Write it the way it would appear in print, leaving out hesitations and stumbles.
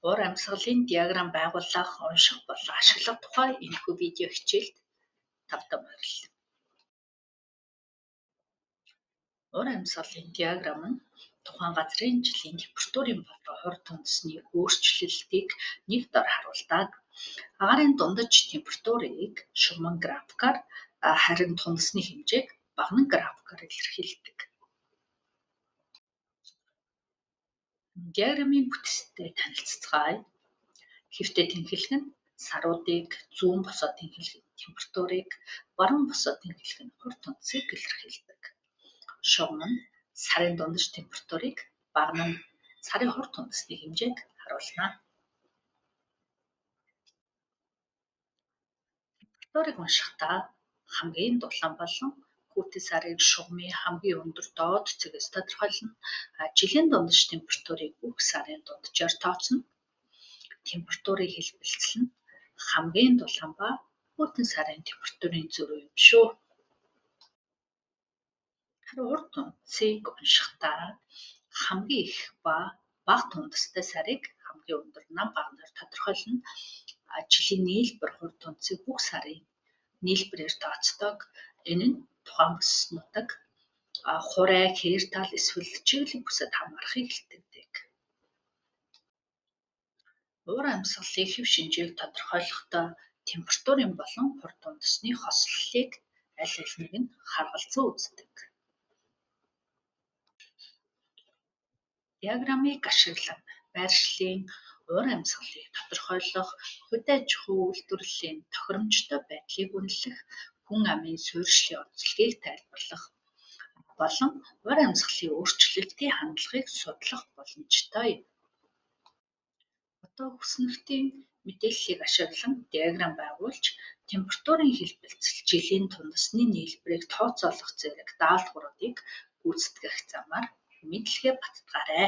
Уур амьсгалын диаграмм байгуулах, унших болон ашиглах тухай энэхүү видео хичээлд тавтан баярлалаа. Уур амьсгалын диаграмм нь тухайн газрын жилийн температурын болон хорт үндэсний өөрчлөлтийг нэг дор харуулдаг. Агаарын дундаж температурыг шугамн графикаар, харин тунадасны хэмжээг багнан графикаар илэрхийлдэг. Диаграммын бүтцтэй танилццгаая. Хэвтэ тэнхилэг нь саруудыг, зүүн босоо тэнхилэг нь температурыг, баруун босоо тэнхилэг нь хорт үндэсийг илэрхийлдэг. Шугам нь сарын дундаж температурыг, багнан сарын хорт үндэсний хэмжээг харуулна. Температурыг уншихдаа хамгийн дулаан болон хүүтэн сарын шугамын хамгийн өндөр доод цэгээс тодорхойлно. Жилийн дундаж температурыг бүх сарын дунджаар тооцно. Температурыг хэлбэлцэл нь хамгийн дулаан ба хүүтэн сарын температурын зөрүү юм шүү. Харин урт үндэсийг уншихдаа хамгийн их ба бага тундастай сарыг хамгийн өндөр нам багнаар тодорхойлно. Жилийн нийлбэр хорт үндэсийг бүх сарын нийлбэрээр тооцдог. Энэ нь тухайн бүс нутаг, хурай, хээр тал эсвэл чиглэг бүсэд хамаарахыг илтгэдэг. Уур амьсгалын хэв шинжийг тодорхойлохдоо температурын болон хорт үндэсний хослолыг аль алиныг нь харгалзан үздэг. Диаграммыг ашиглан байршлын уур амьсгалыг тодорхойлох, хөдөө аж ахуй үйлдвэрлэлийн тохиромжтой байдлыг үнэлэх, хүн амын суурьшлийн онцлогийг тайлбарлах болон уур амьсгалын өөрчлөлтийн хандлагыг судлах боломжтой юм. Одоо хүснэгтийн мэдээллийг ашиглан диаграмм байгуулж, температурын хэлбэлцэл, жилийн тунадасны нийлбэрийг тооцоолох зэрэг даалгавруудыг гүйцэтгэх замаар мэдлэгээ баттгаарай.